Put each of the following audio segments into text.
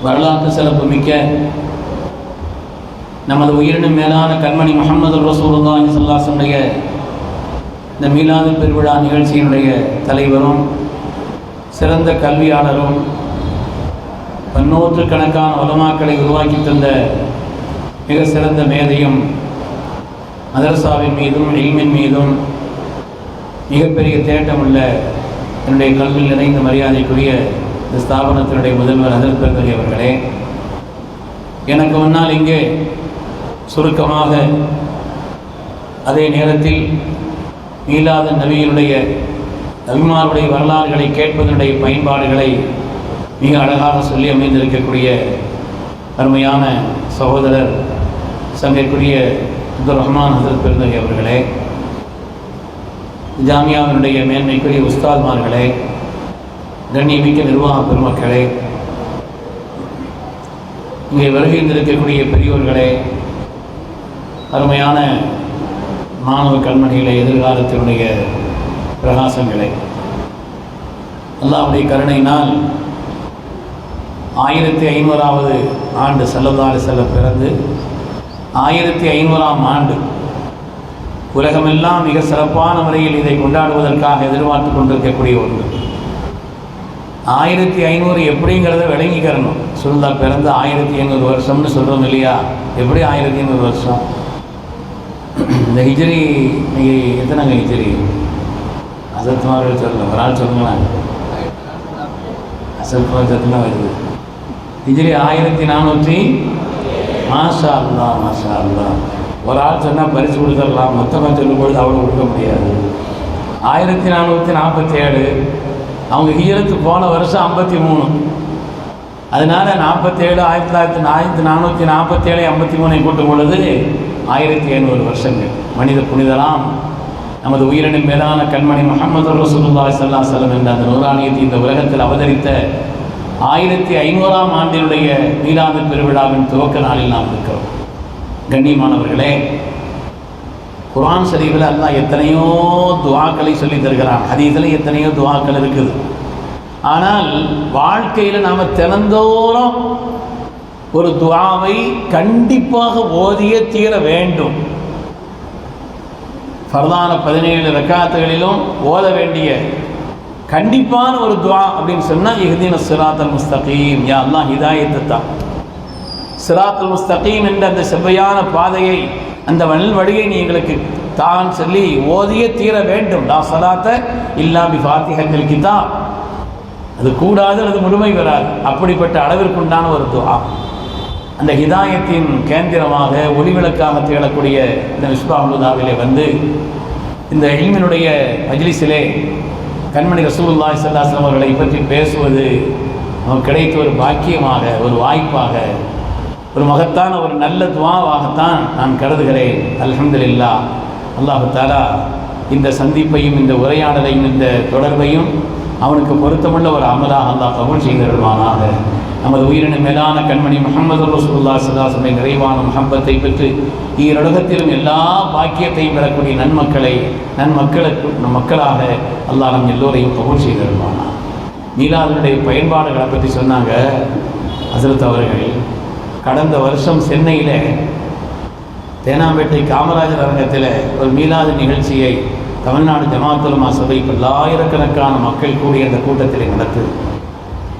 வரலாற்று சிறப்பு மிக்க நமது உயிரினும் மேலான கண்மணி முஹம்மது ரசூலுல்லாஹி ஸல்லல்லாஹு அலைஹி வஸல்லம் இந்த மீலாது பெருவிழா நிகழ்ச்சியினுடைய தலைவரும் சிறந்த கல்வியாளரும் பன்னூற்றுக்கணக்கான உலமாக்களை உருவாக்கி தந்த மிக சிறந்த மேதையும் மதரசாவின் மீதும் இல்மின் மீதும் மிகப்பெரிய தேட்டமுள்ள என்னுடைய கல்வியில் நிறைந்த மரியாதைக்குரிய இந்த ஸ்தாபனத்தினுடைய முதல்வர் ஹஜ்ரத் பெருந்தகை அவர்களே, எனக்கு முன்னால் இங்கே சுருக்கமாக அதே நேரத்தில் மீலாது நபியினுடைய நபிமாருடைய வரலாறுகளை கேட்பதனுடைய பயன்பாடுகளை மிக அழகாக சொல்லி அமைந்திருக்கக்கூடிய அருமையான சகோதரர் சங்கைக்குரிய அப்துல் ரஹ்மான் ஹஜ்ரத் பெருந்தகை அவர்களே, ஜாமியாவினுடைய மேன்மைக்குரிய உஸ்தாத்மார்களே, கண்ணியமிக்க நிர்வாக பெருமக்களே, இங்கே வருகின்றிருக்கக்கூடிய பெரியோர்களே, அருமையான மாணவ கண்மணிகளே, எதிர்காலத்தினுடைய பிரகாசங்களே, அல்லாஹ்வுடைய கருணையினால் 1500வது ஆண்டு ஸல்லல்லாஹு அலைஹி வஸல்லம் பிறந்து 1500ஆம் ஆண்டு உலகமெல்லாம் மிக சிறப்பான முறையில் இதை கொண்டாடுவதற்காக எதிர்பார்த்து கொண்டிருக்கக்கூடிய ஒன்று. 1500 எப்படிங்கிறத விளங்கிக்கிறணும். சொல்லுதா பிறந்து 1500 வருஷம்னு சொல்கிறோம் இல்லையா? எப்படி 1500 வருஷம்? இந்த ஹிஜ்ரி நீங்கள் எத்தனைங்க ஹிஜ்ரி? அசத்துமார்கள் சொல்லணும், ஒரு ஆள் சொல்லுங்களேன். அசத்துமார் சத்துலாம் வருது. ஹிஜ்ரி 1400. மாஷா அல்லா மாஷா அல்லா. ஒரு ஆள் சொன்னால் பரிசு கொடுத்துடலாம், மொத்தமாக சொல்லும்பொழுது அவ்வளோ கொடுக்க முடியாது. 1447. அவங்க ஹிஜ்ரத்து போன வருஷம் 53. அதனால் 47 1447 53 கூட்டும் பொழுது 1500 வருஷங்கள். மனித புனிதராம் நமது உயிரினும் மேலான கண்மணி முஹம்மது ரசூலுல்லாஹி ஸல்லல்லாஹு அலைஹி வஸல்லம் என்ற அந்த நூறானியத்தை இந்த உலகத்தில் அவதரித்த 1500ஆம் ஆண்டினுடைய மீலாது பெருவிழாவின் துவக்க நாளில் நாம் இருக்கிறோம். கண்ணியமானவர்களே, குர்ஆன் ஷரீஃபில் அல்லாஹ் எத்தனையோ துஆக்களை சொல்லி தருகிறான். ஹதீஸில் எத்தனையோ துஆக்கள் இருக்குது. ஆனால் வாழ்க்கையில் நாம் தினந்தோறும் ஒரு துஆவை கண்டிப்பாக ஓதியே தீர வேண்டும். ஃபர்தான 17 ரக்காத்துகளிலும் ஓத வேண்டிய கண்டிப்பான ஒரு துஆ அப்படின்னு சொன்னால் இஹ்தின ஸிராத்தல் முஸ்தகீம், யா அல்லாஹ் ஹிதாயத்தை தான். ஸிராத்தல் முஸ்தகீம் என்ற அந்த செவ்வையான பாதையை, அந்த வழியை நீ எங்களுக்கு தான் சொல்லி ஓதியே தீர வேண்டும். லா ஸலாத்த இல்லா பி ஃபாத்திஹத்தில் கிதாப். அது கூடாது, அது முழுமை வராது. அப்படிப்பட்ட அளவிற்குண்டான ஒரு துஆ. அந்த ஹிதாயத்தின் கேந்திரமாக ஒளிவிளக்காக திகழக்கூடிய இந்த மிஸ்பாஹுல் ஹுதாவிலே வந்து இந்த இல்மினுடைய மஜ்லிஸிலே கண்மணி ரசூலுல்லாஹி ஸல்லல்லாஹு அலைஹி வஸல்லம் அவர்களை பற்றி பேசுவது நமக்கு கிடைத்த ஒரு பாக்கியமாக, ஒரு வாய்ப்பாக, ஒரு மகத்தான ஒரு நல்ல துஆவாகத்தான் நான் கருதுகிறேன். அல்ஹம்துலில்லாஹ். அல்லாஹு தஆலா இந்த சந்திப்பையும் இந்த உரையாடலையும் இந்த தொடர்பையும் அவனுக்கு பொருத்தமுள்ள ஒரு அமலாக அல்லாஹ் கபூல் செய்திருவானாக. நமது உயிரினும் மேலான கண்மணி முஹம்மது ரசூலுல்லாஹி ஸல்லல்லாஹு அலைஹி வஸல்லம் நிறைவான முஹப்பத்தை பெற்று ஈருலகத்திலும் எல்லா பாக்கியத்தையும் பெறக்கூடிய மக்களாக அல்லாஹ் நம் எல்லோரையும் கபூல் செய்திருவானா. மீலாதுடைய பயன்பாடுகளை பற்றி சொன்னாங்க ஹஜ்ரத் அவர்கள். கடந்த வருஷம் சென்னையில் தேனாம்பேட்டை காமராஜர் அரங்கத்தில் ஒரு மீலாது நிகழ்ச்சியை தமிழ்நாடு ஜமாஅத் உலமா சபை பல்லாயிரக்கணக்கான மக்கள் கூடிய அந்த கூட்டத்தில் நடத்துது.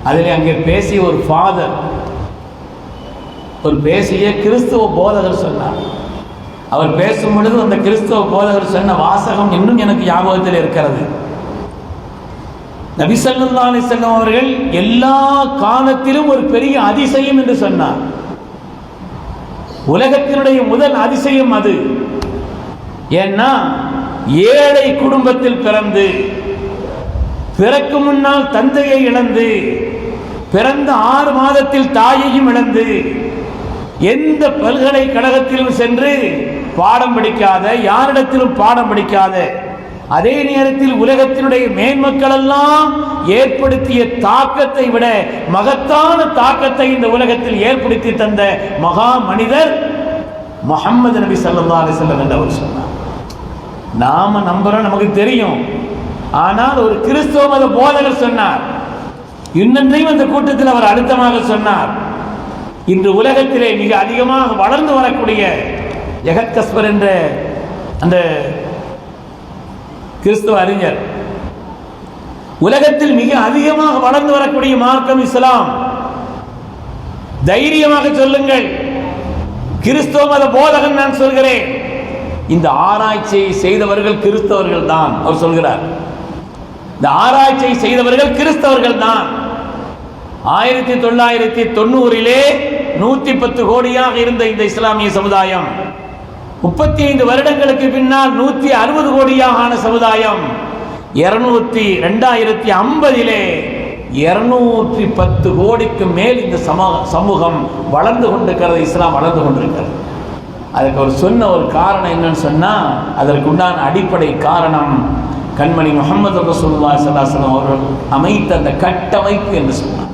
அதில் அங்கே பேசிய ஒரு ஃபாதர், ஒரு பேசிய கிறிஸ்துவ போதகர் சொன்னார். அவர் பேசும் பொழுது அந்த கிறிஸ்துவ போதகர் சொன்ன வாசகம் இன்னும் எனக்கு ஞாபகத்தில் இருக்கிறது. நபி ஸல்லல்லாஹு அலைஹி வஸல்லம் அவர்கள் எல்லா காலத்திலும் ஒரு பெரிய அதிசயம் என்று சொன்னார். உலகத்தினுடைய முதல் அதிசயம் அது. ஏன்னா ஏழை குடும்பத்தில் பிறந்து, பிறக்கும் முன்னால் தந்தையை இழந்து, பிறந்த 6 மாதத்தில் தாயையும் இழந்து, எந்த பல்கலைக்கழகத்திலும் சென்று பாடம் படிக்காத, யாரிடத்திலும் பாடம் படிக்காத, அதே நேரத்தில் உலகத்தினுடைய மேன்மக்கள் எல்லாம் ஏற்படுத்திய தாக்கத்தை விட மகத்தான தாக்கத்தை இந்த உலகத்தில் ஏற்படுத்தி தந்த மகா மனிதர் முஹம்மது நபி ஸல்லல்லாஹு அலைஹி வஸல்லம் என்று சொன்னார். நாம நம்புறோம், நமக்கு தெரியும். ஆனால் ஒரு கிறிஸ்தவ மத போதகர் சொன்னார். இன்னொன்றையும் அந்த கூட்டத்தில் அவர் அழுத்தமாக சொன்னார். இன்று உலகத்திலே மிக அதிகமாக வளர்ந்து வரக்கூடிய எகத் கஸ்பர் என்ற அந்த கிறிஸ்துவ அறிஞர், உலகத்தில் மிக அதிகமாக வளர்ந்து வரக்கூடிய மார்க்கம் இஸ்லாம். தைரியமாக சொல்லுங்கள், கிறிஸ்தவ மத போதகன் நான் சொல்கிறேன். இந்த ஆராய்ச்சியை செய்தவர்கள் கிறிஸ்தவர்கள் தான். அவர் சொல்கிறார், இந்த ஆராய்ச்சியை செய்தவர்கள் கிறிஸ்தவர்கள் தான். 1990 110 கோடியாக இருந்த இந்த இஸ்லாமிய சமுதாயம் 35 வருடங்களுக்கு பின்னால் 160 கோடியாக ஆன சமுதாயம் 2050 210 கோடிக்கு மேல் இந்த சமூகம் வளர்ந்து கொண்டிருக்கிறது. இஸ்லாம் வளர்ந்து கொண்டிருக்கிறது. அதுக்கு அவர் சொன்ன ஒரு காரணம் என்னன்னு சொன்னா, அதற்கு உண்டான அடிப்படை காரணம் கண்மணி முஹம்மது ரசூலுல்லாஹி ஸல்லல்லாஹு அலைஹி வஸல்லம் அவர்கள் அமைத்த அந்த கட்டமைப்பு என்று சொன்னார்.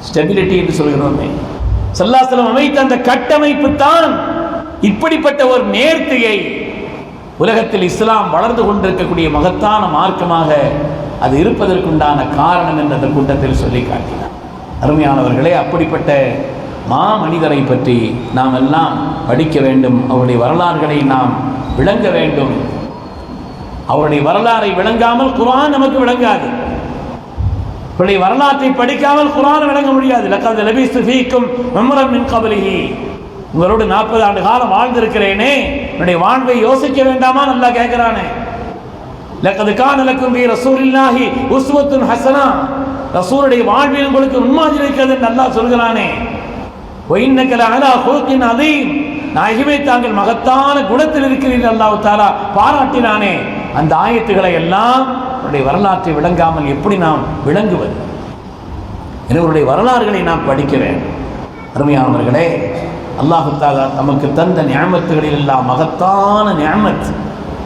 ஸ்டெபிலிட்டி என்று சொல்கிறோமே, ஸல்லல்லாஹு அலைஹி வஸல்லம் அமைத்த அந்த கட்டமைப்பு தான் இப்படிப்பட்ட ஒரு நேர்த்தியை உலகத்தில் இஸ்லாம் வளர்ந்து கொண்டிருக்கக்கூடிய மகத்தான மார்க்கமாக அது இருப்பதற்குண்டான காரணம் என்று அந்த கூட்டத்தில் சொல்லி காட்டினார். அருமையானவர்களே, அப்படிப்பட்ட மனிதரை பற்றி நாம் எல்லாம் படிக்க வேண்டும். அவருடைய வரலாறுகளை நாம் விளங்க வேண்டும். அவருடைய வரலாறை விளங்காமல் குர்ஆன் நமக்கு விளங்காது. அவருடைய வரலாற்றை படிக்காமல் குர்ஆன் விளங்க முடியாது. லக்கத் லபிஸ்து ஃபீக்கும் உம்ரன் மின் கப்லிஹி, உங்களோடு 40 ஆண்டு காலம் வாழ்ந்திருக்கிறேனே, என்னுடைய வாழ்வை யோசிக்க வேண்டாமா? நல்லா கேட்கிறானே. லக்கத் கான லக்கும் ஃபீ ரசூலில்லாஹி உஸ்வத்துன் ஹஸனா, ரசூலுடைய வாழ்வில் உங்களுக்கு முன்மாதிரி இருக்கிறது என்று அல்லாஹ் சொல்கிறானே. وَإِنَّكَ لَعَلَى خُلُقٍ عَظِيمٍ, நாயகமே தாங்கள் மகத்தான குணத்தில் இருக்கிறீர்கள் அல்லாஹ் தஆலா பாராட்டினானே. அந்த ஆயத்துக்களை எல்லாம் அவருடைய வரலாற்றை விளங்காமல் எப்படி நாம் விளங்குவது? இவருடைய வரலாறுகளை நாம் படிக்க வேண்டும். அருமையானவர்களே, அல்லாஹ் தஆலா நமக்கு தந்த நிஅமத்துகளில் எல்லாம் மகத்தான நிஅமத்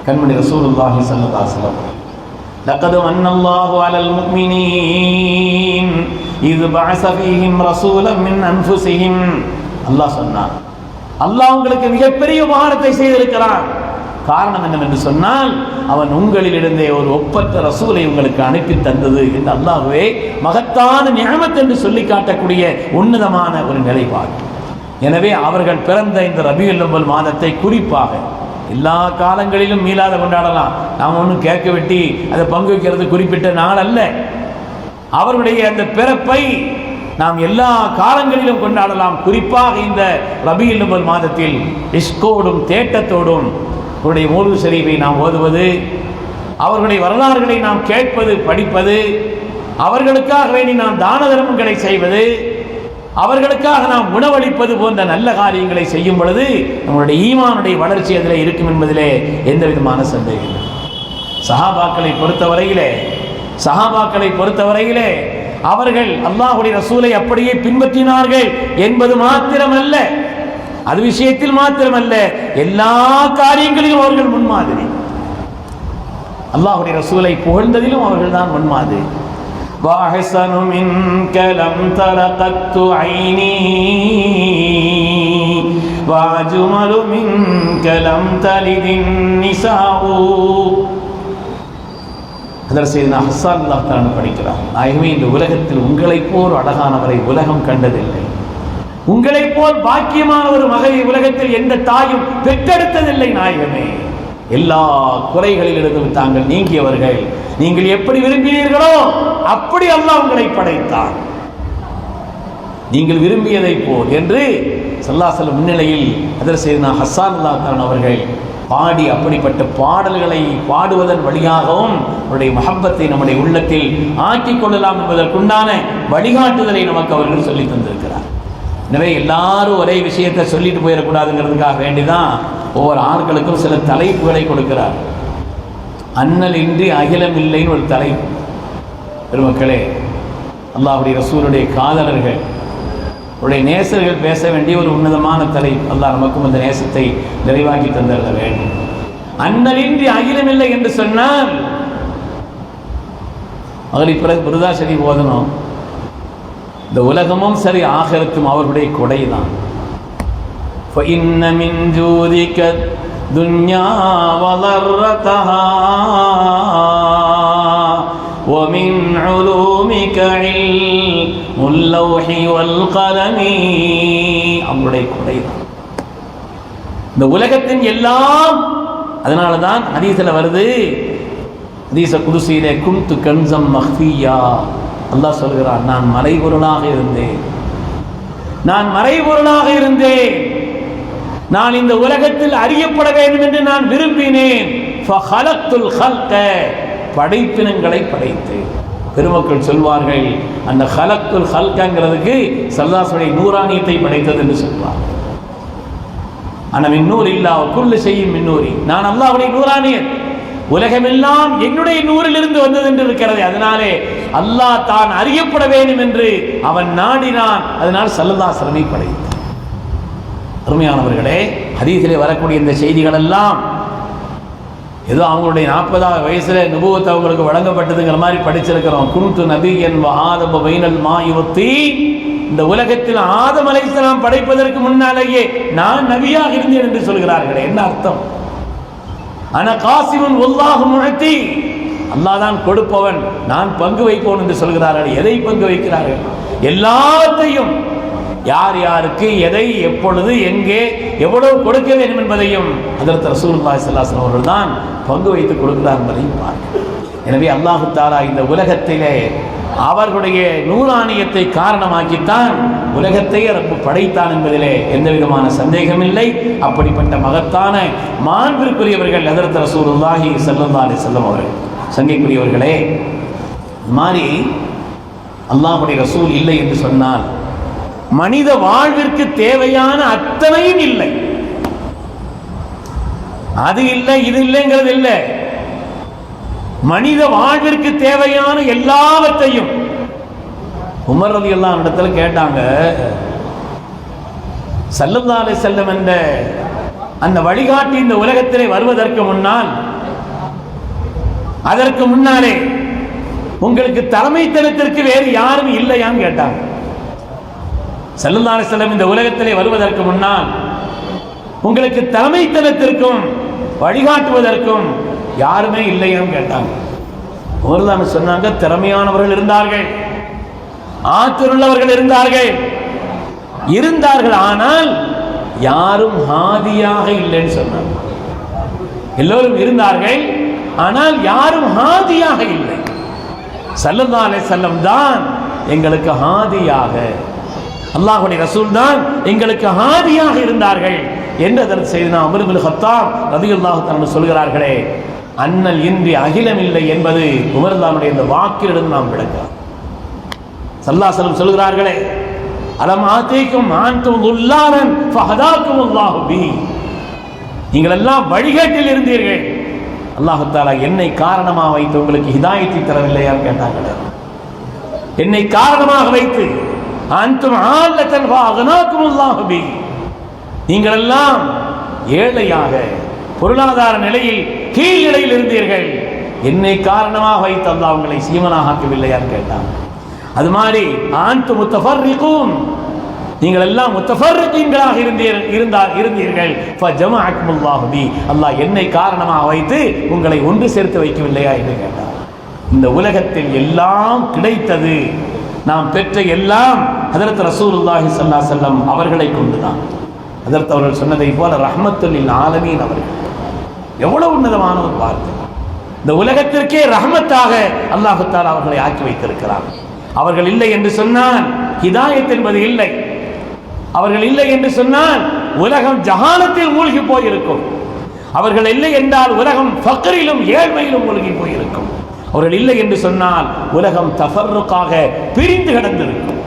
கண்மணி ரசூலுல்லாஹி ஸல்லல்லாஹு அலைஹி வஸல்லம். لقد من الله على المؤمنين إذ بعث فيهم رسولا من أنفسهم. அல்லாஹ் சொன்னான், அல்லாஹ் உங்களுக்கு மிகப்பெரிய உபகாரத்தை செய்திருக்கிறான். காரணம் என்னவென்று சொன்னால், அவன் உங்களிலிருந்தே ஒரு ஒப்பற்ற ரசூலை உங்களுக்கு அனுப்பி தந்தது என்று அல்லாஹ்வே மகத்தான நிஅமத் என்று சொல்லி காட்டக்கூடிய உன்னதமான ஒரு நிலைப்பாடு. எனவே அவர்கள் பிறந்த இந்த ரபியுல் அவ்வல் மாதத்தை குறிப்பாக எல்லா காலங்களிலும் மீளாத கொண்டாடலாம். நாம் ஒன்றும் கேட்க வெட்டி அதை பங்கு வைக்கிறது குறிப்பிட்ட நாள் அல்ல. அவர்களுடைய அந்த பிறப்பை நாம் எல்லா காலங்களிலும் கொண்டாடலாம். குறிப்பாக இந்த ரபியுல் அவ்வல் மாதத்தில் இஷ்கோடும் தேட்டத்தோடும் அவருடைய மௌலூது ஷரீஃபை நாம் ஓதுவது, அவர்களுடைய வரலாறுகளை நாம் கேட்பது, படிப்பது, அவர்களுக்காக வேண்டி நாம் தான தர்மங்களை செய்வது, அவர்களுக்காக நாம் உணவளிப்பது போன்ற நல்ல காரியங்களை செய்யும் பொழுது நம்முடைய ஈமானுடைய வளர்ச்சி அதில் இருக்கும் என்பதிலே எந்த விதமான சந்தேகம் இல்லை. சஹாபாக்களை பொறுத்தவரையிலே அவர்கள் அல்லாஹ்வுடைய ரசூலை அப்படியே பின்பற்றினார்கள் என்பது மாத்திரமல்ல, அது விஷயத்தில் மாத்திரமல்ல, எல்லா காரியங்களிலும் அவர்கள் முன்மாதிரி. அல்லாஹ்வுடைய ரசூலை புகழ்ந்ததிலும் அவர்கள் தான் முன்மாதிரி. وَأَحْسَنُ مِنْكَ لَمْ تَرَ قَطُّ عَيْنِي وَأَجْمَلُ مِنْكَ لَمْ تَلِدِ النِّسَاءُ. ஹஜ்ரத் சையதுனா ஹஸ்ஸான் ரலியல்லாஹு தஆலா படிக்கிறார், நாயகமே, இந்த உலகத்தில் உங்களைப் போல் அழகானவரை உலகம் கண்டதில்லை. உங்களைப் போல் பாக்கியமான ஒரு மகளை உலகத்தில் எந்த தாயும் பெற்றெடுத்ததில்லை நாயகமே. எல்லா குறைகளிலிருந்தும் தாங்கள் நீங்கியவர்கள். நீங்கள் எப்படி விரும்பினீர்களோ அப்படி அல்லாஹ் உங்களை படைத்தார், நீங்கள் விரும்பியதை போல் என்று ஸல்லல்லாஹு அலைஹி வஸல்லம் முன்னிலையில் ஹஜ்ரத் சையதுனா ஹஸ்ஸான் ரலியல்லாஹு தஆலா அவர்கள் பாடி, அப்படிப்பட்ட பாடல்களை பாடுவதன் வழியாகவும் அவருடைய மஹப்பத்தை நம்முடைய உள்ளத்தில் ஆக்கிக் கொள்ளலாம் என்பதற்குண்டான வழிகாட்டுதலை நமக்கு அவர்கள் சொல்லி தந்திருக்கிறார். எனவே எல்லாரும் ஒரே விஷயத்தை சொல்லிட்டு போயிடக்கூடாதுங்கிறதுக்காக வேண்டிதான் ஒவ்வொரு ஆட்களுக்கும் சில தலைப்புகளை கொடுக்கிறார். அண்ணல் இன்றி அகிலம் இல்லைன்னு ஒரு தலைப்பு. பெருமக்களே, அல்லாஹ்வுடைய ரசூலுடைய காதலர்கள், அவருடைய நேசர்கள் பேச வேண்டிய ஒரு உன்னதமான தலைப்பு. அல்லாஹ் நமக்கும் அந்த நேசத்தை நிறைவாக்கி தந்திருக்க வேண்டும். அண்ணலின்றி அகிலம் இல்லை என்று சொன்னால் அவர்களுக்கு பிறகு புருதா ஷரீஃப் ஓதணும். இந்த உலகமும் சரி ஆகிரத்தும் அவர்களுடைய கொடைதான். فَإِنَّ مِنْ جُودِكَ الدُّنْيَا وَضَرَّتَهَا ومن علومك علم اللوح والقلم. அவங்களுடைய கொடை இந்த உலகத்தின் எல்லாம். அதனால தான் ஹதீஸில் வருது, ஹதீஸ குதுஸிலே குன்து கன்ஸம் மக்ஃபியா, அல்லாஹ் சொல்கிறான், நான் மறைபொருளாக இருந்தேன், நான் மறைபொருளாக இருந்தேன், நான் இந்த உலகத்தில் அறியப்பட வேண்டும் என்று நான் விரும்பினேன். ஃபஹலக்துல் ஹல்க, படைப்பினங்களை படைத்தேன். பெருமக்கள் சொல்வார்கள், அந்த ஹலக்துல் ஹல்கங்கிறதுக்கு ஸல்லல்லாஹு நூறானியத்தை படைத்தது என்று சொல்வார். ஆனா மின் நூர் இல்லா குல்லு ஷைஇன் மின் நூரி, நான் அல்லாஹ்வுடைய நூறானியன், உலகமெல்லாம் என்னுடைய நூறிலிருந்து வந்தது என்று இருக்கிறது. அதனாலே அல்லாஹ் தான் அறியப்பட வேண்டும் என்று அவன் நாடினான். அதனால் ஸல்லல்லாஹு அலைஹி வஸல்லம் படைத்தான். அருமையானவர்களே, ஹதீஸிலே வரக்கூடிய இந்த செய்திகள் எல்லாம் ஏதோ அவங்களுடைய 40வது வயசுல நுபுவத் அவங்களுக்கு வழங்கப்பட்டதுங்கிற மாதிரி படிச்சிருக்கிறோம். குன்து நபியன் வ ஆதம பைனல் மாஇ வத்தீன், இந்த உலகத்தில் ஆதம் அலைஹிஸ்ஸலாம் படைப்பதற்கு முன்னாலேயே நான் நபியாக இருந்தேன் என்று சொல்கிறார்களே, என்ன அர்த்தம்? அன காசிமுன் வல்லாஹு முஅத்தி, அல்லாஹ் தான் கொடுப்பவன், நான் பங்கு வைப்பவன் என்று சொல்கிறார்கள். எதை பங்கு வைக்கிறார்கள்? எல்லாத்தையும், யார் யாருக்கு எதை எப்பொழுது எங்கே எவ்வளவு கொடுக்க வேண்டும் என்பதையும் ஹஜ்ரத் ரசூலுல்லாஹி ஸல்லல்லாஹு அலைஹி வஸல்லம் அவர்கள் தான் பங்கு வைத்து கொடுக்கிறார் என்பதையும் பார்க்கிறோம். எனவே அல்லாஹ் தஆலா இந்த உலகத்திலே அவர்களுடைய நூறானியத்தை காரணமாக்கித்தான் உலகத்தையே ரப்பு படைத்தான் என்பதிலே எந்த விதமான சந்தேகம் இல்லை. அப்படிப்பட்ட மகத்தான மாண்பிற்குரியவர்கள் ஹஜ்ரத் ரசூலுல்லாஹி ஸல்லல்லாஹு அலைஹி வஸல்லம் அவர்கள். சங்கைக்குரியவர்களே, மாதிரி அல்லாஹ்வுடைய ரசூல் இல்லை என்று சொன்னால் மனித வாழ்விற்கு தேவையான அத்தனையும் இல்லை. அது இல்லை இது இல்லைங்கிறது இல்லை, மனித வாழ்விற்கு தேவையான எல்லாவற்றையும். உமர் ரலியல்லாஹு அன்ஹு இடத்துல கேட்டாங்க, ஸல்லல்லாஹு அலைஹி வஸல்லம் என்ற அந்த வழிகாட்டி இந்த உலகத்திலே வருவதற்கு முன்னால், அதற்கு முன்னாலே உங்களுக்கு தலைமைத்தனத்திற்கு வேறு யாரும் இல்லையான்னு கேட்டாங்க. ஸல்லல்லாஹு அலைஹி வஸல்லம் இந்த உலகத்திலே வருவதற்கு முன்னால் உங்களுக்கு தலைமைத்தனத்திற்கும் வழிகாட்டுவதற்கும் யாருமே இல்லையான்னு கேட்டாங்க. ஒருதான் சொன்னாங்க, திறமையானவர்கள் இருந்தார்கள், ஆற்றலுள்ளவர்கள் இருந்தார்கள், ஆனால் யாரும் ஹாதியாக இல்லைன்னு சொன்னாங்க. எல்லோரும் இருந்தார்கள், ஆனால் யாரும் ஹாதியாக இல்லை. ஸல்லல்லாஹு அலைஹி வஸல்லம் தான் எங்களுக்கு ஹாதியாக, அல்லாஹ்வுடைய ரசூல் தான் எங்களுக்கு ஹாதியாக இருந்தார்கள் என்று செய்தனா உமர் இப்னு கத்தாப் ரலியல்லாஹு தஆலா சொல்கிறார்களே, அன்னல் இன்றி அகிலம் இல்லை என்பது உமர்தானுடைய இந்த வாக்கிலிருந்து நாம் விளக்கலாம். ஸல்லல்லாஹு அலைஹி வஸல்லம் சொல்கிறார்களே, அலம் ஆதீக்கும் அன்தும் துல்லாரன் ஃபஹதாக்கும் அல்லாஹு பி, நீங்கள் எல்லாம் வழிகாட்டில் இருந்தீர்கள், அல்லாஹ் தஆலா என்னை காரணமாக வைத்து உங்களுக்கு ஹிதாயத்தை தரவில்லையான்னு கேட்டாங்க. என்னை காரணமாக வைத்து அன்தும் ஆலத்தன் ஃபஅக்னாக்கும் அல்லாஹு பி, நீங்கள் எல்லாம் ஏழையாக பொருளாதார நிலையில் கீழ் நிலையில் இருந்தீர்கள், என்னை காரணமாக வைத்து அல்லாஹ் உங்களை சீமனாக ஆக்கவில்லையான்னு கேட்டாங்க. அது மாதிரி ஆன்து முத்தஃபர்ரிகூன், நீங்கள் எல்லாம் முத்தஃபர்ரிகீன்களாக இருந்தீர்கள், ஃபஜமஅக்கும் அல்லாஹு பி, அல்லாஹ் என்னை காரணமாக வைத்து உங்களை ஒன்று சேர்த்து வைக்கவில்லையா என்று கேட்டார். இந்த உலகத்தில் எல்லாம் கிடைத்தது, நாம் பெற்ற எல்லாம் ஹஜ்ரத் ரசூலுல்லாஹி ஸல்லல்லாஹு அலைஹி வஸல்லம் அவர்களை கொண்டுதான். ஹஜ்ரத் அவர்கள் சொன்னதை போல ரஹ்மத்துல் லில் ஆலமீன் அவர்கள் எவ்வளவு உன்னதமான ஒரு வார்த்தை. இந்த உலகத்திற்கே ரஹ்மத்தாக அல்லாஹ் தஆலா அவர்களை ஆக்கி வைத்திருக்கிறார். அவர்கள் இல்லை என்று சொன்னால் ஹிதாயத் என்பது இல்லை, அவர்கள் இல்லை என்று சொன்னால் உலகம் ஜஹானத்தில் மூழ்கி போயிருக்கும், அவர்கள் இல்லை என்றால் உலகம் ஃபக்ரிலும் ஏழ்மையிலும் மூழ்கி போயிருக்கும், அவர்கள் இல்லை என்று சொன்னால் உலகம் தஃபர்ருக்காக பிரிந்து கிடந்திருக்கும்.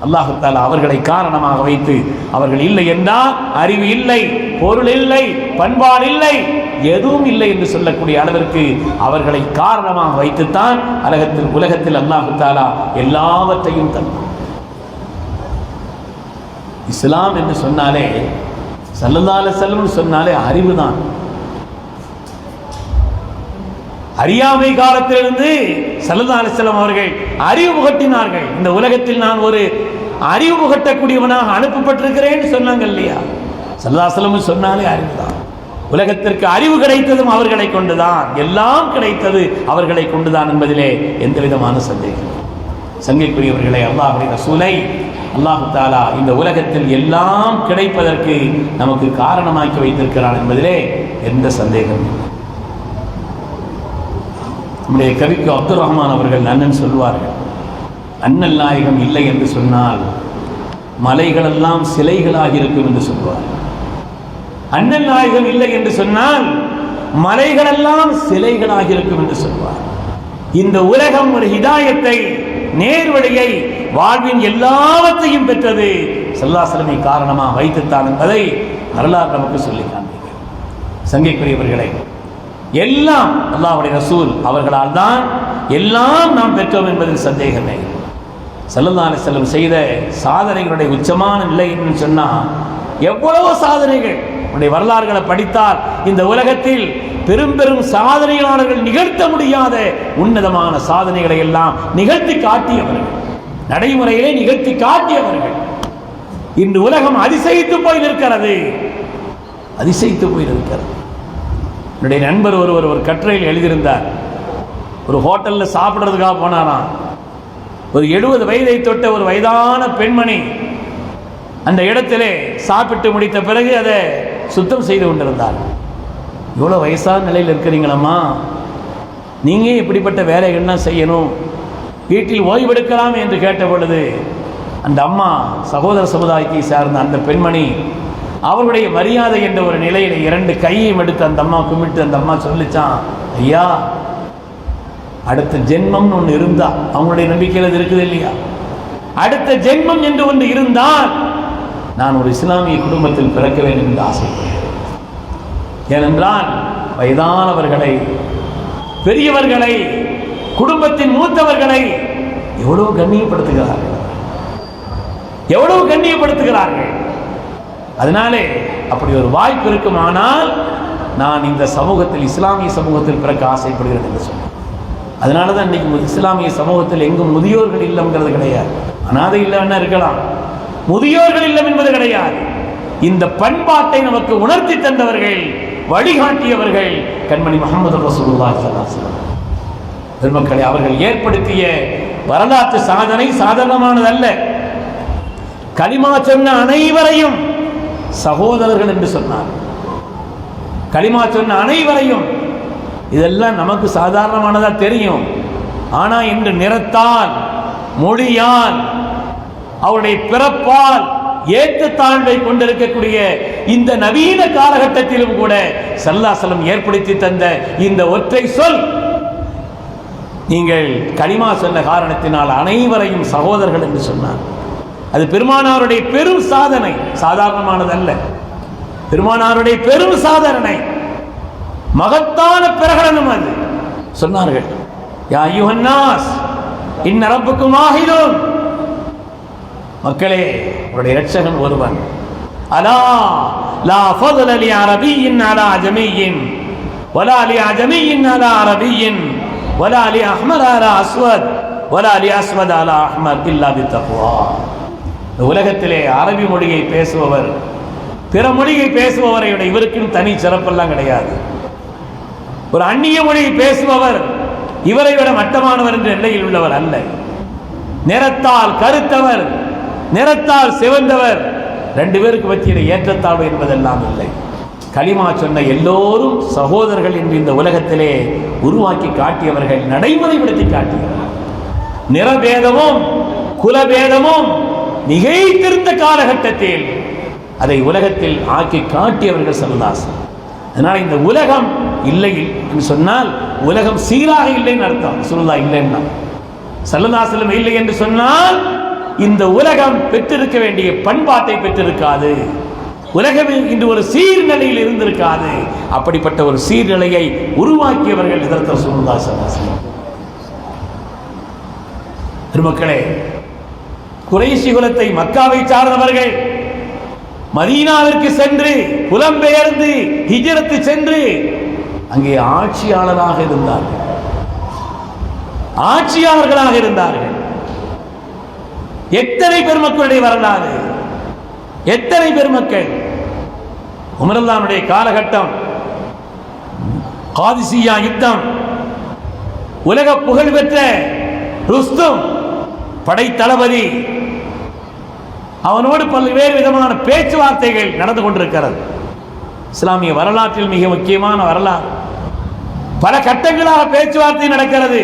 அல்லாஹ் தஆலா அவர்களை காரணமாக வைத்து, அவர்கள் இல்லை என்றால் அறிவு இல்லை, பொருள் இல்லை, பண்பாடு இல்லை, எதுவும் இல்லை என்று சொல்லக்கூடிய அளவிற்கு அவர்களை காரணமாக வைத்துத்தான் உலகத்தில் அல்லாஹ் தஆலா எல்லாவற்றையும் தந்தார். இஸ்லாம் என்று சொன்னாலே, ஸல்லல்லாஹு அலைஹி வஸல்லம் சொன்னாலே அறிவுதான். அறியாமை காலத்திலிருந்து ஸல்லல்லாஹு அலைஹி வஸல்லம் அவர்கள் அறிவு புகட்டினார்கள். இந்த உலகத்தில் நான் ஒரு அறிவு புகட்டக்கூடியவனாக அனுப்பப்பட்டிருக்கிறேன்னு சொன்னாங்க இல்லையா? ஸல்லல்லாஹு அலைஹி வஸல்லம் சொன்னாலே அறிவுதான். உலகத்திற்கு அறிவு கிடைத்ததும் அவர்களை கொண்டுதான், எல்லாம் கிடைத்தது அவர்களை கொண்டுதான் என்பதிலே எந்த விதமான சந்தேகம். சங்கைக்குரியவர்களை, அல்லாஹ்வுடைய ரசூலை அல்லாஹு தஆலா இந்த உலகத்தில் எல்லாம் கிடைப்பதற்கு நமக்கு காரணமாக்கி வைத்திருக்கிறான் என்பதிலே எந்த சந்தேகம் இல்லை. நம்முடைய கவிக்கு அப்துல் ரஹ்மான் அவர்கள் அண்ணன் சொல்வார்கள், அண்ணல் நாயகம் இல்லை என்று சொன்னால் மலைகளெல்லாம் சிலைகளாக இருக்கும் என்று சொல்வார். அண்ணல் நாயகம் இல்லை என்று சொன்னால் மலைகளெல்லாம் சிலைகளாக இருக்கும் என்று சொல்வார். இந்த உலகம் ஒரு ஹிதாயத்தை, நேர்வழியை, வாழ்வின் எல்லாவற்றையும் பெற்றது ஸல்லல்லாஹு அலைஹி வஸல்லம் காரணமாக வைத்துத்தான் என்பதை வரலாறு நமக்கு சொல்லி காண்பிக்கிறது. சங்கைக்குரியவர்களை, எல்லாம் அல்லாஹ்வுடைய ரசூல் அவர்களால் தான் எல்லாம் நாம் பெற்றோம் என்பதில் சந்தேகமே. ஸல்லல்லாஹு அலைஹி வஸல்லம் செய்த சாதனைகளுடைய உச்சமான நிலை என்று சொன்னால் எவ்வளவோ சாதனைகள் உடைய வரலாறுகளை படித்தால் இந்த உலகத்தில் பெரும் பெரும் சாதனையாளர்கள் நிகழ்த்த முடியாத உன்னதமான சாதனைகளை எல்லாம் நிகழ்த்தி காட்டியவர்கள், நடைமுறையிலே நிகழ்த்தி காட்டியவர்கள். இன்று உலகம் அதிசயித்து போய் நிற்கிறது, அதிசயித்து போய் நிற்கிறது. என்னுடைய நண்பர் ஒருவர் ஒரு கட்டுரையில் எழுதியிருந்தார். ஒரு ஹோட்டலில் சாப்பிட்றதுக்காக போனாராம். ஒரு 70 வயதை தொட்ட ஒரு வயதான பெண்மணி அந்த இடத்திலே சாப்பிட்டு முடித்த பிறகு அதை சுத்தம் செய்து கொண்டிருந்தார். இவ்வளோ வயசான நிலையில் இருக்கிறீங்களம்மா, நீங்கள் இப்படிப்பட்ட வேலைகள்லாம் செய்யணும், வீட்டில் ஓய்வெடுக்கலாம் என்று கேட்ட பொழுது அந்த அம்மா, சகோதர சமுதாயத்தை சார்ந்த அந்த பெண்மணி, அவருடைய மரியாதை என்ற ஒரு நிலையில் 2 கையையும் எடுத்து அந்த அம்மா கும்பிட்டு அந்த அம்மா சொல்லிச்சான், ஐயா, அடுத்த ஜென்மம்னு ஒன்று இருந்தா, அவங்களுடைய நம்பிக்கையில் அது இருக்குது இல்லையா, அடுத்த ஜென்மம் என்று ஒன்று இருந்தால் நான் ஒரு இஸ்லாமிய குடும்பத்தில் பிறக்க வேண்டும் என்று ஆசைப்படுகிறேன். ஏனென்றால் வயதானவர்களை, பெரியவர்களை, குடும்பத்தின் மூத்தவர்களை எவ்வளவு கண்ணியப்படுத்துகிறார்கள், எவ்வளவு கண்ணியப்படுத்துகிறார்கள். அதனாலே அப்படி ஒரு வாய்ப்பு இருக்குமானால் நான் இந்த சமூகத்தில், இஸ்லாமிய சமூகத்தில் பிறக்க ஆசைப்படுகிறேன் என்று சொன்னேன். அதனால தான் இன்னைக்கு இஸ்லாமிய சமூகத்தில் எங்கும் முதியோர்கள் இல்லம்ங்கிறது கிடையாது. அனாதை இல்லைன்னா இருக்கலாம், முதியோர்கள் இல்லம் என்பது கிடையாது. இந்த பண்பாட்டை நமக்கு உணர்த்தி தந்தவர்கள், வழிகாட்டியவர்கள் கண்மணி முஹம்மது ரசூலுல்லாஹி ஸல்லல்லாஹு அலைஹி வஸல்லம் பெருமக்களை. அவர்கள் ஏற்படுத்திய வரலாற்று சாதனை சாதாரணமானதல்ல. கலிமா சொன்ன அனைவரையும் சகோதரர்கள் என்று சொன்னார். கலிமா சொன்ன அனைவரையும், இதெல்லாம் நமக்கு சாதாரணமானதா தெரியும். ஆனா இன்று நிறத்தால், மொழியால், அவருடைய பிறப்பால் ஏற்றத்தாழ்வை கொண்டிருக்கக்கூடிய இந்த நவீன காலகட்டத்திலும் கூட ஸல்லல்லாஹு அலைஹி வஸல்லம் ஏற்படுத்தி தந்த இந்த ஒற்றை சொல், நீங்கள் கலிமா சொன்ன காரணத்தினால் அனைவரையும் சகோதரர்கள் என்று சொன்னார். அது பெருமானாருடைய பெரும் சாதனை, சாதாரணமானதல்ல. பெருமானாருடைய பெரும் சாதனை, மகத்தான பிரகடனம். அது சொன்னார்கள், யா அய்யுஹன் நாஸ் இன்ன ரப்புக்கும் வாஹிதுன், மக்களே, உங்களுடைய இரட்சகன் ஒருவன். அலா லா ஃபضل لعربي على عجمي ولا لعجمي على عربي ولا لأحمر على أسود ولا لأسود على أحمر إلا بالتقوى. இந்த உலகத்திலே அரபி மொழியை பேசுபவர், பிற மொழியை பேசுபவரை விட இவருக்கும் தனி சிறப்பெல்லாம் கிடையாது. ஒரு அந்நிய மொழியை பேசுபவர் இவரை விட மட்டமானவர் என்ற எல்லையில் உள்ளவர் அல்ல. நிறத்தால் கருத்தவர், நிறத்தால் சிவந்தவர், 2 பேருக்கு பற்றிய ஏற்றத்தாழ்வு என்பதெல்லாம் இல்லை. கலிமா சொன்ன எல்லோரும் சகோதரர்கள் என்று இந்த உலகத்திலே உருவாக்கி காட்டியவர்கள், நடைமுறைப்படுத்தி காட்டியவர்கள். நிறபேதமும் குலபேதமும் மிகைத்திருந்த காலகட்டத்தில் அதை உலகத்தில் ஆக்கி காட்டியவர்கள் ஸல்லல்லாஹு அலைஹி வஸல்லம். அதனால் இந்த உலகம் இல்லை என்று சொன்னால் உலகம் சீராக இல்லைன்னு அர்த்தம். ரசூலுல்லாஹ் இல்லைன்னா, ஸல்லல்லாஹு அலைஹி வஸல்லம் இல்லை என்று சொன்னால் இந்த உலகம் பெற்றிருக்க வேண்டிய பண்பாட்டை பெற்றிருக்காது. உலகம் இன்று ஒரு சீர்நிலையில் இருந்திருக்காது. அப்படிப்பட்ட ஒரு சீர்நிலையை உருவாக்கியவர்கள் ஹஜ்ரத் ரசூலுல்லாஹி ஸல்லல்லாஹு அலைஹி வஸல்லம். பெருமக்களே, குறைஷி குலத்தை, மக்காவை சார்ந்தவர்கள் மதீனாவிற்கு சென்று புலம்பெயர்ந்து ஹிஜ்ரத்து சென்று அங்கே ஆட்சியாளராக இருந்தார்கள், ஆட்சியாளர்களாக இருந்தார்கள். எத்தனை பெருமக்களுடைய வரலாறு, எத்தனை பெருமக்கள். உமர் ரலியல்லாஹு அன்ஹுடைய காலகட்டம் காதிசியா யுத்தம், உலக புகழ்பெற்ற ருஸ்தும் படை தளபதி, அவனோடு பல்வேறு விதமான பேச்சுவார்த்தைகள் நடந்து கொண்டிருக்கிறது. இஸ்லாமிய வரலாற்றில் மிக முக்கியமான வரலாறு. பல கட்டங்களாக பேச்சுவார்த்தை நடக்கிறது.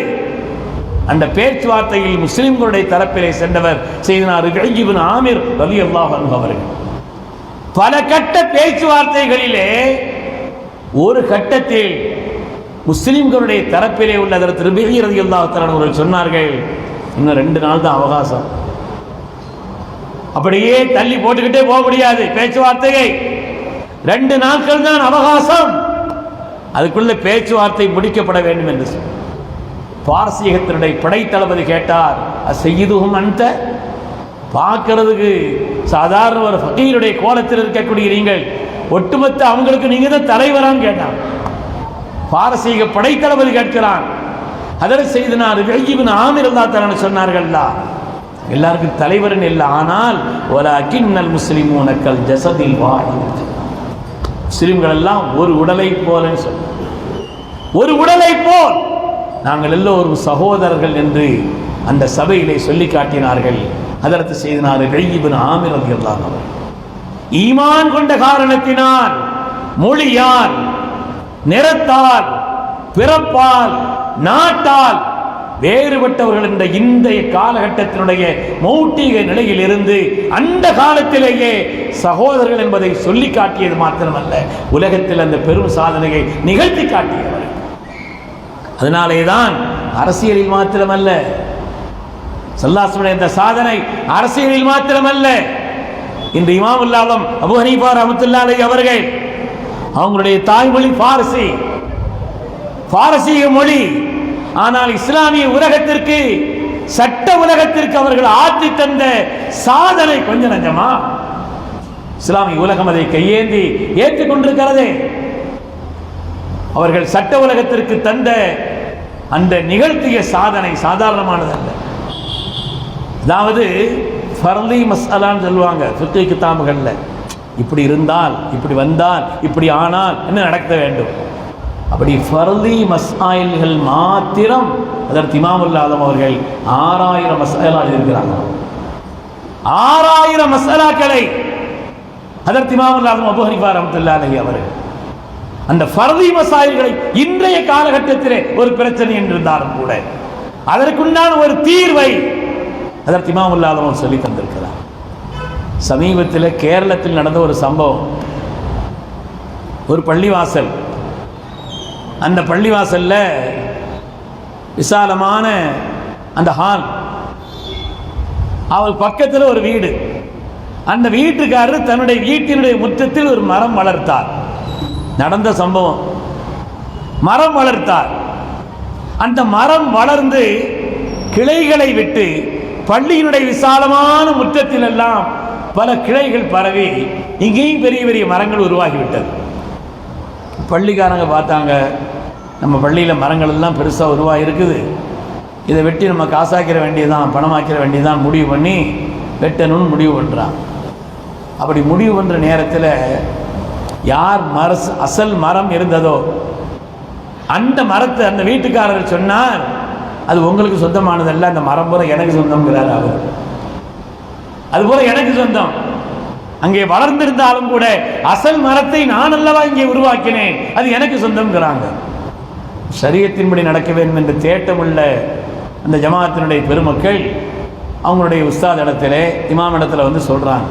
அந்த பேச்சுவார்த்தையில் முஸ்லிம்களுடைய தரப்பிலே சென்றவர் செய்தனா ரிபீ இப்னு ஆமிர் ரலியல்லாஹு அன்ஹு அவர்கள். பல கட்ட பேச்சுவார்த்தைகளிலே ஒரு கட்டத்தில் முஸ்லிம்களுடைய தரப்பிலே உள்ள ஹஜ்ரத் ரிபீ ரலியல்லாஹு தஆலா அவர்கள் சொன்னார்கள், இன்னும் 2 நாள் தான் அவகாசம், அப்படியே தள்ளி போட்டுக்கிட்டே போக முடியாது பேச்சுவார்த்தையை, 2 நாட்கள் தான் அவகாசம், அதுக்குள்ள பேச்சுவார்த்தை முடிக்கப்பட வேண்டும் என்று சொன்னார். பாரசீகத்தினுடைய படைத்தளபதி கேட்டார், அசையிதுஹும் அன்த, பார்க்கறதுக்கு சாதாரண ஒரு ஃபகீருடைய கோலத்தில் இருக்கக்கூடிய நீங்கள் ஒட்டுமொத்த அவங்களுக்கு நீங்க தான் தலைவரான்னு கேட்டான். பாரசீக படைத்தளபதி கேட்கிறான். ஹஜ்ரத் ஸையதுனா ரிபீ இப்னு ஆமிர் ரலியல்லாஹு தஆலா சொன்னார்கள், எல்லாருக்கும் தலைவர்னு இல்லை, ஆனால் வலக்கின்னல் முஸ்லிமூன கல் ஜஸதில் வாஹித், முஸ்லிம்கள் எல்லாம் ஒரு உடலை போலன்னு சொன்னார். ஒரு உடலை போல் நாங்கள் எல்லோரும் சகோதரர்கள் என்று அந்த சபையிலே சொல்லி காட்டினார்கள். ஹஜ்ரத் ஸையதுனா ரிபீ இப்னு ஆமிர் ரலியல்லாஹு அன்ஹு ஈமான் கொண்ட காரணத்தினால், மொழியால், நிறத்தால், பிறப்பால், நாட்டால் வேறுபட்டவர்கள் என்ற இந்த காலகட்டத்தினுடைய மௌட்டிக நிலையில் இருந்து அந்த காலத்திலேயே சகோதரர்கள் என்பதை சொல்லி காட்டியது மாத்திரமல்ல, உலகத்தில் அந்த பெரும் சாதனையை நிகழ்த்தி காட்டியவர். அதனாலேதான் அரசியலில் மாத்திரமல்ல, ஸல்லல்லாஹு இந்த சாதனை அரசியலில் மாத்திரமல்ல. இன்று இமாமுல் ஆலம் அபூ ஹனீஃபா ரஹ்மத்துல்லாஹி அலைஹி அவர்கள், அவங்களுடைய தாய்மொழி பாரசி, பாரசீக மொழி, ஆனால் இஸ்லாமிய உலகத்திற்கு, சட்ட உலகத்திற்கு அவர்கள் ஆற்றி தந்த சாதனை கொஞ்சம் நஞ்சமா? இஸ்லாமிய உலகம் அதை கையேந்தி ஏற்றுக்கொண்டிருக்கிறதே. அவர்கள் சட்ட உலகத்திற்கு தந்த அந்த நிகழ்த்திய சாதனை சாதாரணமானதல்ல. அதாவது ஃபர்லி மஸ்அலான்னு சொல்லுவாங்க ஃபிக்ஹ் கிதாபுகள்ல, இப்படி இருந்தால், இப்படி வந்தால், இப்படி ஆனால் என்ன நடக்க வேண்டும், அப்படி ஃபர்லி மஸ்ஆயில்கள் மாத்திரம் அதற்கு இமாமுல் ஆலம் அவர்கள் 6000 மஸ்அலா இருக்கிறாங்க. 6000 மஸ்அலாக்களை அதற்கு இமாமுல் ஆலம் அபூ ஹனீஃபா ரஹ்மத்துல்லாஹி அலைஹி அவர்கள் அந்த ஃபர்லி மஸ்ஆயில்களை இன்றைய காலகட்டத்திலே ஒரு பிரச்சனை என்றிருந்தாலும் கூட அதற்குண்டான ஒரு தீர்வை அதற்கு இமாமுல் ஆலம் சொல்லி தந்திருக்கிறார். சமீபத்தில் கேரளத்தில் நடந்த ஒரு சம்பவம், ஒரு பள்ளிவாசல், அந்த பள்ளிவாசல்ல விசாலமான அந்த ஹால், அவர் பக்கத்தில் ஒரு வீடு, அந்த வீட்டுக்காரர் தன்னுடைய வீட்டினுடைய முற்றத்தில் ஒரு மரம் வளர்த்தார். நடந்த சம்பவம், மரம் வளர்த்தார். அந்த மரம் வளர்ந்து கிளைகளை விட்டு பள்ளியினுடைய விசாலமான முற்றத்தில் எல்லாம் பல கிளைகள் பரவி இங்கேயும் பெரிய பெரிய மரங்கள் உருவாகிவிட்டது. பள்ளிக்காரங்க பார்த்தாங்க, நம்ம பள்ளியில் மரங்கள் எல்லாம் பெருசாக உருவாகி இருக்குது, இதை வெட்டி நம்ம காசாக்கிற வேண்டியதான், பணமாக்கிற வேண்டியதான் முடிவு பண்ணி வெட்டணும்னு முடிவு பண்ணுறான். அப்படி முடிவு பண்ணுற நேரத்தில் யார் அசல் மரம் இருந்ததோ அந்த மரத்தை அந்த வீட்டுக்காரர் சொன்னார், அது உங்களுக்கு சொந்தமானதல்ல, அந்த மரம் போல எனக்கு சொந்தம்ங்கிறார் அவர். அதுபோல எனக்கு சொந்தம், அங்கே வளர்ந்திருந்தாலும் கூட அசல் மரத்தை நான் அல்லவா இங்கே உருவாக்கினேன், அது எனக்கு சொந்தம்ங்கிறாங்க. ஷரியத்தின்படி நடக்க வேண்டும் என்று தேட்டமுள்ள அந்த ஜமாத்தினுடைய பெருமக்கள் அவங்களுடைய உஸ்தாத் இடத்துல, இமாம் இடத்துல வந்து சொல்கிறாங்க.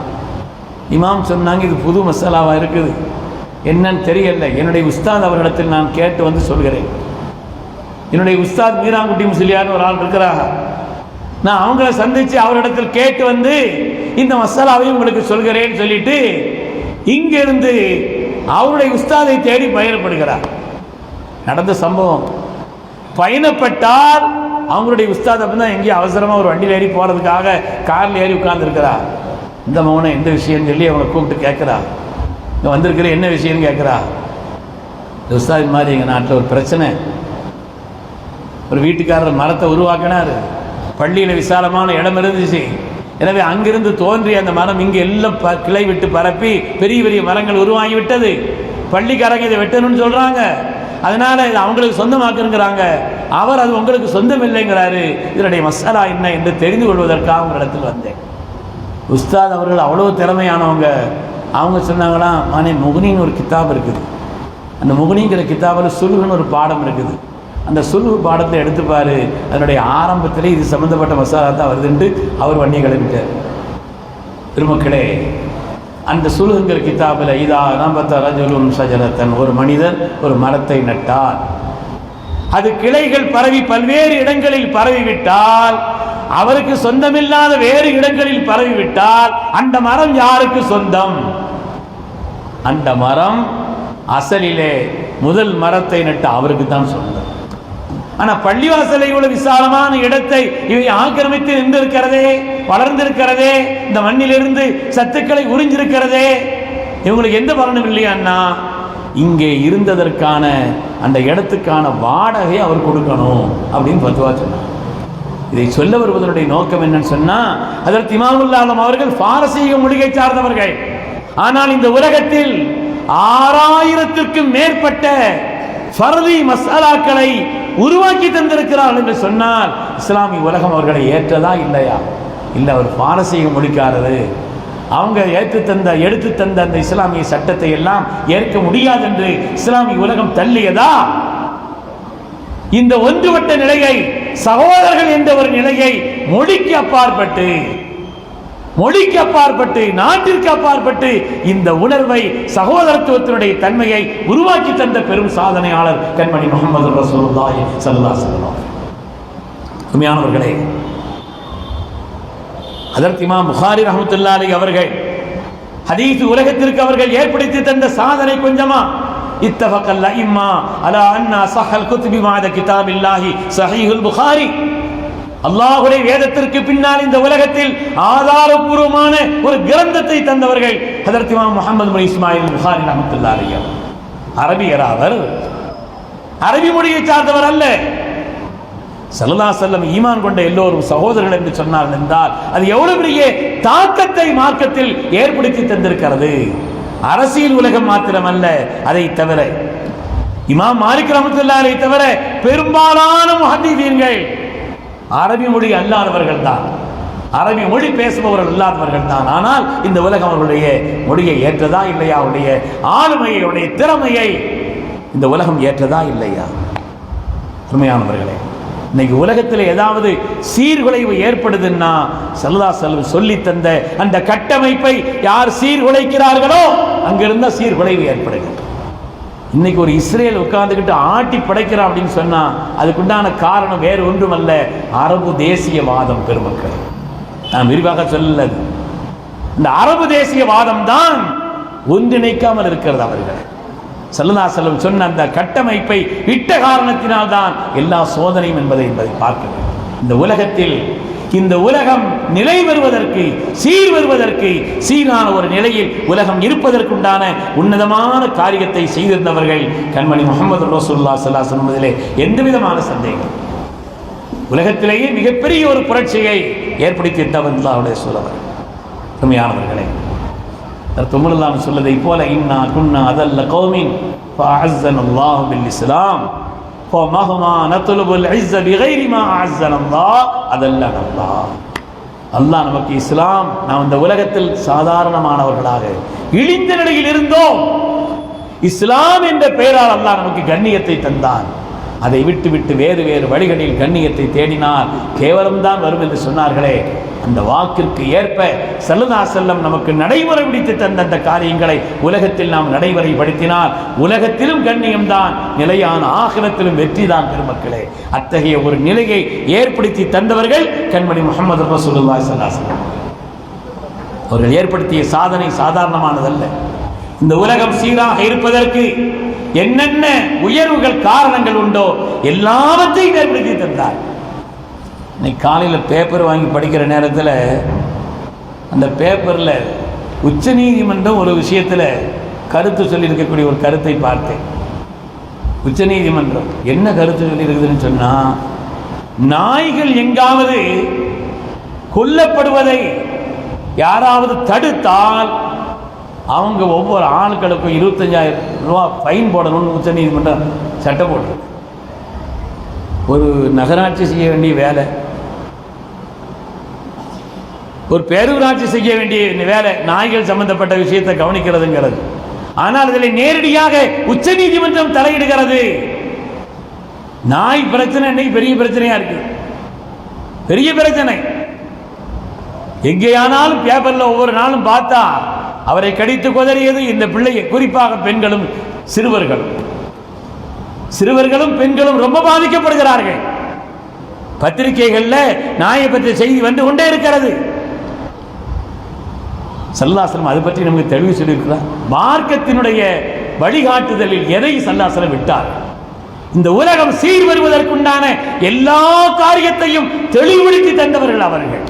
இமாம் சொன்னாங்க, இது புது மசாலாவாக இருக்குது, என்னன்னு தெரியல, என்னுடைய உஸ்தாத் அவரிடத்தில் நான் கேட்டு வந்து சொல்கிறேன். என்னுடைய உஸ்தாத் மீராங்குட்டி முஸ்லியார்னு ஒரு ஆள் இருக்கிறாங்க, நான் அவங்கள சந்தித்து அவரிடத்தில் கேட்டு வந்து இந்த மசாலாவையும் உங்களுக்கு சொல்கிறேன்னு சொல்லிட்டு இங்கிருந்து அவருடைய உஸ்தாதை தேடி பயணப்படுகிறார். நடந்த சம்பவம். பயணப்பட்டால் அவங்களுடைய உஸ்தாத் அப்படின்னா எங்கேயும் அவசரமாக ஒரு வண்டியில் ஏறி போகிறதுக்காக காரில் ஏறி உட்கார்ந்துருக்கிறார். இந்த மௌனம் எந்த விஷயம்னு சொல்லி அவங்களை கூப்பிட்டு கேட்குறா, இங்கே வந்திருக்கிற என்ன விஷயம்னு கேட்குறா. இந்த உஸ்தாத் மாதிரி எங்கள் நாட்டில் ஒரு பிரச்சனை, ஒரு வீட்டுக்காரர் மரத்தை உருவாக்கினார், பள்ளியில் விசாலமான இடம் இருந்துச்சு, எனவே அங்கிருந்து தோன்றிய அந்த மரம் இங்கே எல்லாம் கிளை விட்டு பரப்பி பெரிய பெரிய மரங்கள் உருவாகி விட்டது. பள்ளிக்காரங்க இதை வெட்டணும்னு சொல்கிறாங்க. அதனால இது அவங்களுக்கு சொந்தமாக்குங்கிறாங்க, அவர் அது உங்களுக்கு சொந்தம் இல்லைங்கிறாரு. இதனுடைய மசாலா என்ன என்று தெரிந்து கொள்வதற்காக உங்களிடத்தில் வந்தேன். உஸ்தாத் அவர்கள் அவ்வளோ திறமையானவங்க. அவங்க சொன்னாங்களாம், மானே முகுனின்னு ஒரு கிதாப் இருக்குது, அந்த முகுனிங்கிற கிதாபில் சுல்ஹுன்னு ஒரு பாடம் இருக்குது, அந்த சுல்ஹு பாடத்தை எடுத்துப்பார், அதனுடைய ஆரம்பத்திலே இது சம்மந்தப்பட்ட மசாலா தான் வருதுன்ட்டு அவர் வண்டியை கிளம்பிட்டார். பெருமக்களே, அந்த சுல்ஹுங்கிற கிதாபில் இதா நபத ரஜுலுன் ஷஜரத்தன், ஒரு மனிதன் ஒரு மரத்தை நட்டார், அது கிளைகள் பரவி பல்வேறு இடங்களில் பரவிவிட்டால், அவருக்கு சொந்தமில்லாத வேறு இடங்களில் பரவிவிட்டால் அந்த மரம் யாருக்கு சொந்தம்? அந்த மரம் அசலிலே முதல் மரத்தை நட்ட அவருக்கு தான் சொந்தம். ஆனா பள்ளிவாசலை இவ்வளவு விசாலமான இடத்தை இவை ஆக்கிரமித்து நின்றிருக்கிறதே, வளர்ந்திருக்கிறதே, இந்த மண்ணிலிருந்து சத்துக்களை உறிஞ்சிருக்கிறதே, இவங்களுக்கு எந்த பலனும் இல்லையான்னா இங்கே இருந்ததற்கான அந்த இடத்துக்கான வாடகை அவர் கொடுக்கணும் அப்படின்னு பத்துவா சொன்னார். இதை சொல்ல வருவதனுடைய நோக்கம் என்னன்னு சொன்னா, அதற்கு இமாமுல் ஆலம் அவர்கள் பாரசீக மொழியை சார்ந்தவர்கள். ஆனால் இந்த உலகத்தில் 6000க்கும் மேற்பட்ட ஃபர்தி மசாலாக்களை உருவாக்கி தந்திருக்கிறார்கள் என்று சொன்னால் இஸ்லாமிய உலகம் அவர்களை ஏற்றதா இல்லையா? இல்லை, அவர் பாரசீக மொழிக்காரரு, அவங்க எடுத்து தந்த அந்த இஸ்லாமிய சட்டத்தை எல்லாம் ஏற்க முடியாது என்று இஸ்லாமிய உலகம் தள்ளியதா? இந்த ஒன்றுபட்ட நிலையை, சகோதரர்கள் என்ற ஒரு நிலையை மொழிக்கு அப்பாற்பட்டு நாட்டிற்கு அப்பாற்பட்டு இந்த உணர்வை, சகோதரத்துவத்தினுடைய தன்மையை உருவாக்கி தந்த பெரும் சாதனையாளர் கண்மணி முஹம்மது ரசூலுல்லாஹி ஸல்லல்லாஹு அலைஹி வஸல்லம். உண்மையானவர்களே, ஹஜ்ரத் இமாம் புகாரி ரஹ்மத்துல்லாஹி அலைஹி அவர்கள் ஹதீஸ் உலகத்திற்கு அவர்கள் ஏற்படுத்தி தந்த சாதனை கொஞ்சமா? இத்தஃபகல் அஇம்மா அலா அன்ன ஸஹல் குத்பி மஅத கிதாபில்லாஹி ஸஹீஹுல் புகாரி. அல்லாஹ்வுடைய வேதத்திற்கு பின்னால் இந்த உலகத்தில் ஆதாரபூர்வமான ஒரு கிரந்தத்தை தந்தவர்கள் ஹஜ்ரத் இமாம் முஹம்மது பின் இஸ்மாயில் புகாரி ரஹ்மத்துல்லாஹி அலைஹி. அரபியர் அவர், அரபி மொழியை சார்ந்தவர் அல்ல. ஸல்லல்லாஹு அலைஹி வஸல்லம் ஈமான் கொண்ட எல்லோரும் சகோதரர்கள் என்று சொன்னார்கள் என்றால் அது எவ்வளவு பெரிய தாக்கத்தை மார்க்கத்தில் ஏற்படுத்தி தந்திருக்கிறது. அரசியல் உலகம் மாத்திரமல்ல, அதை தவிர இமாம் மாலிக் ரஹ்மத்துல்லாஹி அலைஹி தவிர பெரும்பாலான முஹத்திதீன்கள் அரபி மொழி அல்லாதவர்கள் தான், அரபி மொழி பேசுபவர்கள் அல்லாதவர்கள் தான். ஆனால் இந்த உலகம் அவர்களுடைய மொழியை ஏற்றதா இல்லையா? அவருடைய ஆளுமையை, அவருடைய திறமையை இந்த உலகம் ஏற்றதா இல்லையா? உண்மையானவர்களே, இன்னைக்கு உலகத்தில் ஏதாவது சீர்குலைவு ஏற்படுதுன்னா ஸல்லல்லாஹு அலைஹி வஸல்லம் சொல்லி தந்த அந்த கட்டமைப்பை யார் சீர்குலைக்கிறார்களோ அங்கிருந்த சீர்குலைவு ஏற்படுகிறது. இன்னைக்கு ஒரு இஸ்ரேல் உட்கார்ந்துக்கிட்டு ஆட்டி படைக்கிறான் அப்படின்னு சொன்னா அதுக்குண்டான காரணம் வேறு ஒன்றுமல்ல, அரபு தேசியவாதம். பெருமக்கள், நான் விரிவாக சொல்லது, இந்த அரபு தேசியவாதம் தான் ஒன்றிணைக்காமல் இருக்கிறது. அவர்கள் ஸல்லல்லாஹு அலைஹி வஸல்லம் சொன்ன அந்த கட்டமைப்பை விட்ட காரணத்தினால் தான் எல்லா சோதனையும் என்பதை பார்க்க வேண்டும். இந்த உலகத்தில் இந்த உலகம் நிலை வருவதற்கு, சீர் வருவதற்கு, சீரான ஒரு நிலையில் உலகம் இருப்பதற்குண்டான உன்னதமான காரியத்தை செய்திருந்தவர்கள் கண்மணி முஹம்மது ரசூலுல்லாஹி ஸல்லல்லாஹு அலைஹி வஸல்லம். எந்த விதமான சந்தேகம், உலகத்திலேயே மிகப்பெரிய ஒரு புரட்சியை ஏற்படுத்தி அல்லாஹ்வுடைய சூழல். உண்மையானவர்களே, துமல்லான்னு சொல்லதை போல இன்னா குன்னா அதல்ல கௌமின் ஃபஅஅஸ்ஸனல்லாஹு பில் இஸ்லாம் ஃபமஹமா நத்லுபுல் இஸ்ஸ பிகைரி மா அஅஸ்ஸனல்லாஹ் அதல்லனல்லாஹ். அல்லாஹ் நமக்கு இஸ்லாம், நாம் இந்த உலகத்தில் சாதாரணமானவர்களாக இழிந்த நிலையில் இருந்தோம், இஸ்லாம் என்ற பெயரால் அல்லாஹ் நமக்கு கண்ணியத்தை தந்தான். அதை விட்டு வேறு வேறு வழிகளில் கண்ணியத்தை தேடினால் கேவலம்தான் வரும் என்று சொன்னார்களே, அந்த வாக்கிற்கு ஏற்ப ஸல்லல்லாஹு அலைஹி வஸல்லம் நமக்கு நடைமுறை பிடித்து தந்த அந்த காரியங்களை உலகத்தில் நாம் நடைமுறைப்படுத்தினால் உலகத்திலும் கண்ணியம்தான், நிலையான ஆகிரத்திலும் வெற்றி தான். பெருமக்களே, அத்தகைய ஒரு நிலையை ஏற்படுத்தி தந்தவர்கள் கண்மணி முஹம்மது ரசூலுல்லாஹி ஸல்லல்லாஹு அலைஹி வஸல்லம். அவர்கள் ஏற்படுத்திய சாதனை சாதாரணமானதல்ல. இந்த உலகம் சீராக இருப்பதற்கு என்னென்ன உயர்வுகள் காரணங்கள் உண்டோ எல்லாவற்றையும் ஏற்படுத்தி தந்தார். இன்னைக்கு காலையில் பேப்பர் வாங்கி படிக்கிற நேரத்தில் அந்த பேப்பரில் உச்ச நீதிமன்றம் ஒரு விஷயத்தில் கருத்து சொல்லியிருக்கக்கூடிய ஒரு கருத்தை பார்த்தேன். உச்ச நீதிமன்றம் என்ன கருத்து சொல்லியிருக்குதுன்னு சொன்னால், நாய்கள் எங்காவது கொல்லப்படுவதை யாராவது தடுத்தால் அவங்க ஒவ்வொரு ஆட்களுக்கும் 25,000 ரூபா ஃபைன் போடணும்னு உச்ச நீதிமன்றம் சட்டம் போட்டு. ஒரு நகராட்சி செய்ய வேண்டிய வேலை, ஒரு பேரூராட்சி செய்ய வேண்டிய வேலை நாய்கள் சம்பந்தப்பட்ட விஷயத்தை கவனிக்கிறதுங்கிறது. ஆனால் இதில் நேரடியாக உச்ச நீதிமன்றம் தலையிடுகிறது. நாய் பிரச்சனை இன்னைக்கு பெரிய பிரச்சனையா இருக்கு, பெரிய பிரச்சனை. எங்கேயானாலும் பேப்பர்ல ஒவ்வொரு நாளும் பார்த்தா அவரை கடித்து கொதறியது இந்த பிள்ளை, குறிப்பாக பெண்களும் சிறுவர்களும் பெண்களும் ரொம்ப பாதிக்கப்படுகிறார்கள். பத்திரிகைகள்ல நாயை பற்றிய செய்தி வந்து கொண்டே இருக்கிறது. ஸல்லல்லாஹு அதை பற்றி நமக்கு தெளிவு சொல்லியிருக்கிறார். மார்க்கத்தினுடைய வழிகாட்டுதலில் எதை ஸல்லல்லாஹு விட்டார்? இந்த உலகம் சீர் வருவதற்குண்டான எல்லா காரியத்தையும் தெளிவுபடுத்தி தந்தவர்கள் அவர்கள்.